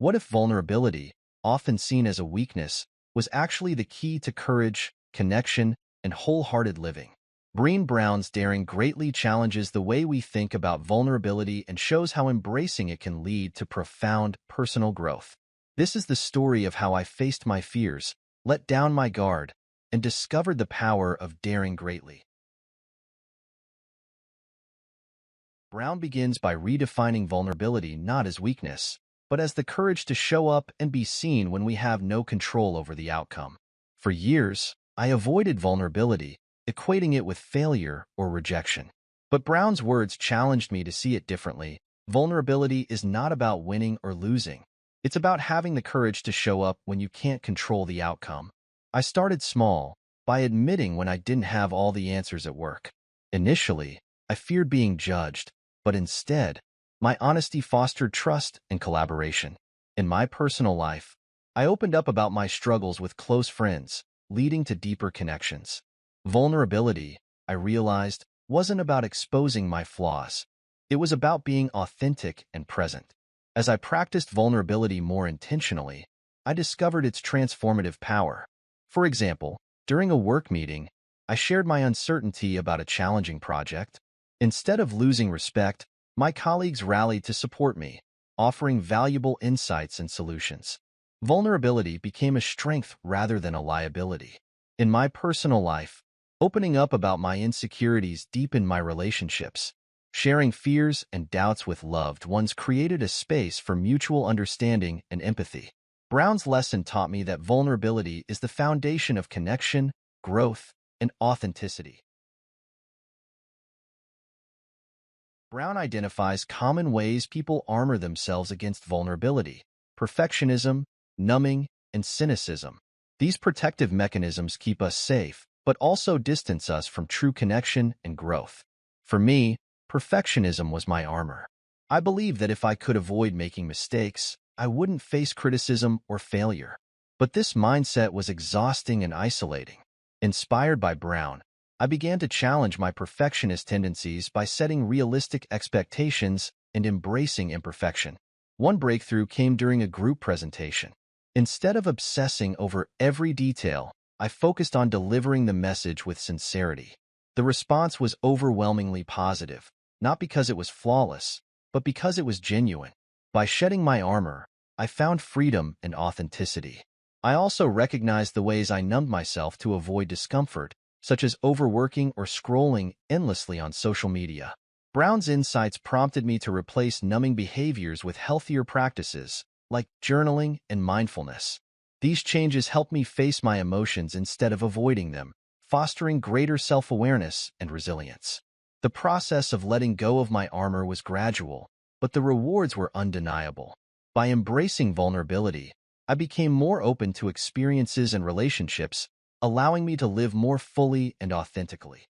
What if vulnerability, often seen as a weakness, was actually the key to courage, connection, and wholehearted living? Brené Brown's daring greatly challenges the way we think about vulnerability and shows how embracing it can lead to profound personal growth. This is the story of how I faced my fears, let down my guard, and discovered the power of daring greatly. Brown begins by redefining vulnerability not as weakness, but as the courage to show up and be seen when we have no control over the outcome. For years, I avoided vulnerability, equating it with failure or rejection. But Brown's words challenged me to see it differently. Vulnerability is not about winning or losing. It's about having the courage to show up when you can't control the outcome. I started small, by admitting when I didn't have all the answers at work. Initially, I feared being judged, but instead, my honesty fostered trust and collaboration. In my personal life, I opened up about my struggles with close friends, leading to deeper connections. Vulnerability, I realized, wasn't about exposing my flaws. It was about being authentic and present. As I practiced vulnerability more intentionally, I discovered its transformative power. For example, during a work meeting, I shared my uncertainty about a challenging project. Instead of losing respect, my colleagues rallied to support me, offering valuable insights and solutions. Vulnerability became a strength rather than a liability. In my personal life, opening up about my insecurities deepened my relationships. Sharing fears and doubts with loved ones created a space for mutual understanding and empathy. Brown's lesson taught me that vulnerability is the foundation of connection, growth, and authenticity. Brown identifies common ways people armor themselves against vulnerability: perfectionism, numbing, and cynicism. These protective mechanisms keep us safe, but also distance us from true connection and growth. For me, perfectionism was my armor. I believed that if I could avoid making mistakes, I wouldn't face criticism or failure. But this mindset was exhausting and isolating. Inspired by Brown, I began to challenge my perfectionist tendencies by setting realistic expectations and embracing imperfection. One breakthrough came during a group presentation. Instead of obsessing over every detail, I focused on delivering the message with sincerity. The response was overwhelmingly positive, not because it was flawless, but because it was genuine. By shedding my armor, I found freedom and authenticity. I also recognized the ways I numbed myself to avoid discomfort, such as overworking or scrolling endlessly on social media. Brown's insights prompted me to replace numbing behaviors with healthier practices, like journaling and mindfulness. These changes helped me face my emotions instead of avoiding them, fostering greater self-awareness and resilience. The process of letting go of my armor was gradual, but the rewards were undeniable. By embracing vulnerability, I became more open to experiences and relationships, allowing me to live more fully and authentically.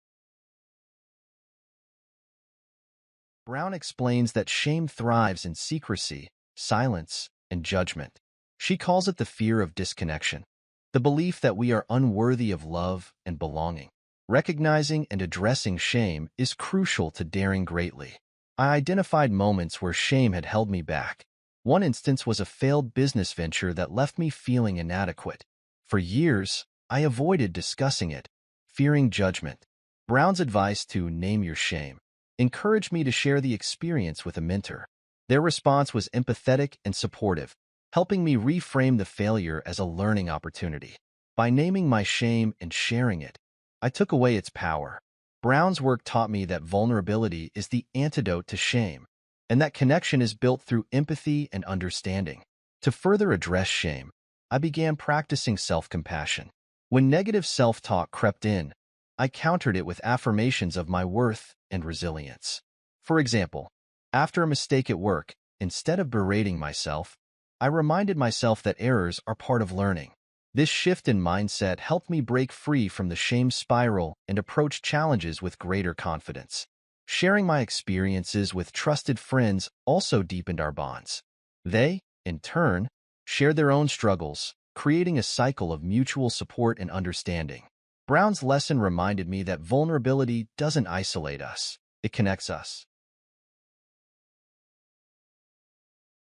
Brown explains that shame thrives in secrecy, silence, and judgment. She calls it the fear of disconnection, the belief that we are unworthy of love and belonging. Recognizing and addressing shame is crucial to daring greatly. I identified moments where shame had held me back. One instance was a failed business venture that left me feeling inadequate. For years, I avoided discussing it, fearing judgment. Brown's advice to name your shame encouraged me to share the experience with a mentor. Their response was empathetic and supportive, helping me reframe the failure as a learning opportunity. By naming my shame and sharing it, I took away its power. Brown's work taught me that vulnerability is the antidote to shame, and that connection is built through empathy and understanding. To further address shame, I began practicing self-compassion. When negative self-talk crept in, I countered it with affirmations of my worth and resilience. For example, after a mistake at work, instead of berating myself, I reminded myself that errors are part of learning. This shift in mindset helped me break free from the shame spiral and approach challenges with greater confidence. Sharing my experiences with trusted friends also deepened our bonds. They, in turn, shared their own struggles, creating a cycle of mutual support and understanding. Brown's lesson reminded me that vulnerability doesn't isolate us, it connects us.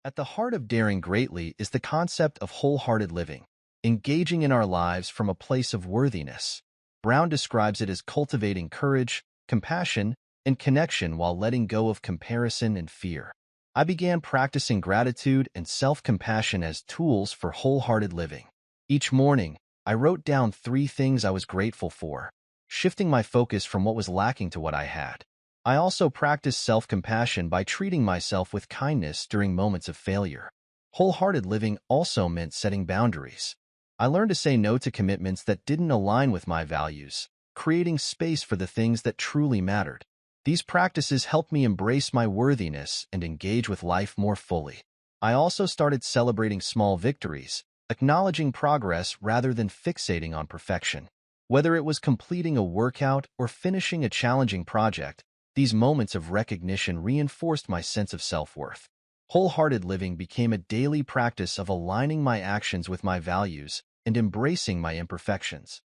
At the heart of daring greatly is the concept of wholehearted living, engaging in our lives from a place of worthiness. Brown describes it as cultivating courage, compassion, and connection while letting go of comparison and fear. I began practicing gratitude and self-compassion as tools for wholehearted living. Each morning, I wrote down 3 things I was grateful for, shifting my focus from what was lacking to what I had. I also practiced self-compassion by treating myself with kindness during moments of failure. Wholehearted living also meant setting boundaries. I learned to say no to commitments that didn't align with my values, creating space for the things that truly mattered. These practices helped me embrace my worthiness and engage with life more fully. I also started celebrating small victories, acknowledging progress rather than fixating on perfection. Whether it was completing a workout or finishing a challenging project, these moments of recognition reinforced my sense of self-worth. Wholehearted living became a daily practice of aligning my actions with my values and embracing my imperfections.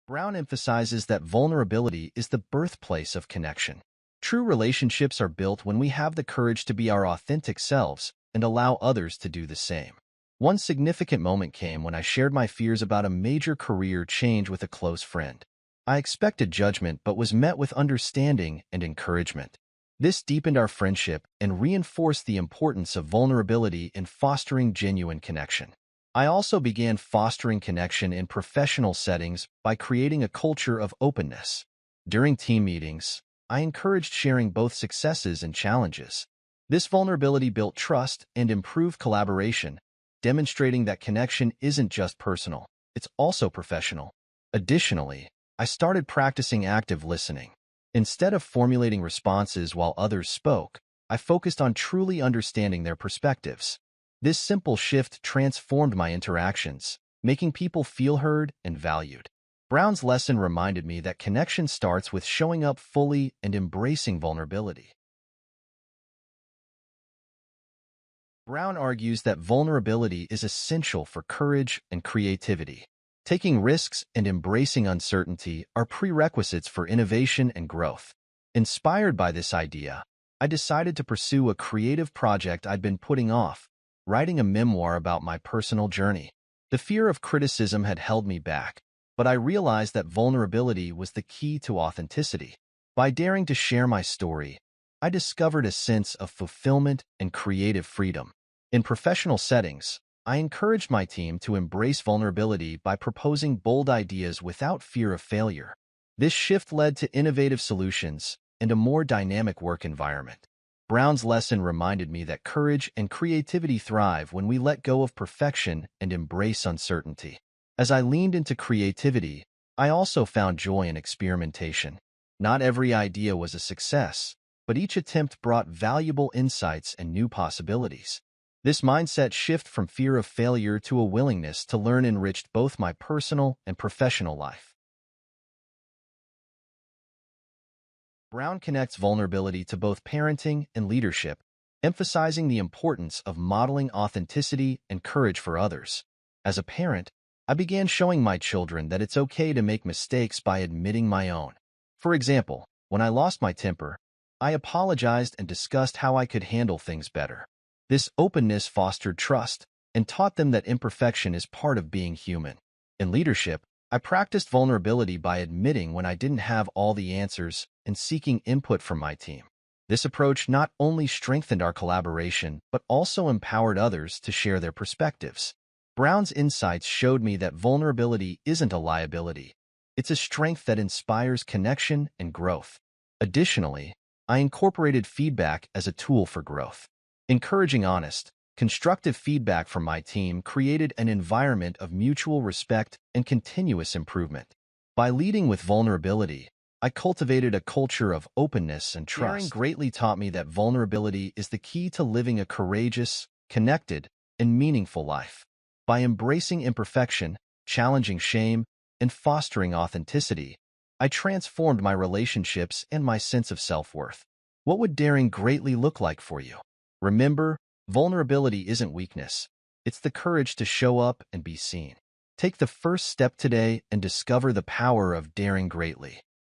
Brown emphasizes that vulnerability is the birthplace of connection. True relationships are built when we have the courage to be our authentic selves and allow others to do the same. One significant moment came when I shared my fears about a major career change with a close friend. I expected judgment but was met with understanding and encouragement. This deepened our friendship and reinforced the importance of vulnerability in fostering genuine connection. I also began fostering connection in professional settings by creating a culture of openness. During team meetings, I encouraged sharing both successes and challenges. This vulnerability built trust and improved collaboration, demonstrating that connection isn't just personal, it's also professional. Additionally, I started practicing active listening. Instead of formulating responses while others spoke, I focused on truly understanding their perspectives. This simple shift transformed my interactions, making people feel heard and valued. Brown's lesson reminded me that connection starts with showing up fully and embracing vulnerability. Brown argues that vulnerability is essential for courage and creativity. Taking risks and embracing uncertainty are prerequisites for innovation and growth. Inspired by this idea, I decided to pursue a creative project I'd been putting off, writing a memoir about my personal journey. The fear of criticism had held me back, but I realized that vulnerability was the key to authenticity. By daring to share my story, I discovered a sense of fulfillment and creative freedom. In professional settings, I encouraged my team to embrace vulnerability by proposing bold ideas without fear of failure. This shift led to innovative solutions and a more dynamic work environment. Brown's lesson reminded me that courage and creativity thrive when we let go of perfection and embrace uncertainty. As I leaned into creativity, I also found joy in experimentation. Not every idea was a success, but each attempt brought valuable insights and new possibilities. This mindset shift from fear of failure to a willingness to learn enriched both my personal and professional life. Brown connects vulnerability to both parenting and leadership, emphasizing the importance of modeling authenticity and courage for others. As a parent, I began showing my children that it's okay to make mistakes by admitting my own. For example, when I lost my temper, I apologized and discussed how I could handle things better. This openness fostered trust and taught them that imperfection is part of being human. In leadership, I practiced vulnerability by admitting when I didn't have all the answers and seeking input from my team. This approach not only strengthened our collaboration, but also empowered others to share their perspectives. Brown's insights showed me that vulnerability isn't a liability. It's a strength that inspires connection and growth. Additionally, I incorporated feedback as a tool for growth. Encouraging honest, constructive feedback from my team created an environment of mutual respect and continuous improvement. By leading with vulnerability, I cultivated a culture of openness and trust. Daring greatly taught me that vulnerability is the key to living a courageous, connected, and meaningful life. By embracing imperfection, challenging shame, and fostering authenticity, I transformed my relationships and my sense of self-worth. What would daring greatly look like for you? Remember, vulnerability isn't weakness. It's the courage to show up and be seen. Take the first step today and discover the power of daring greatly.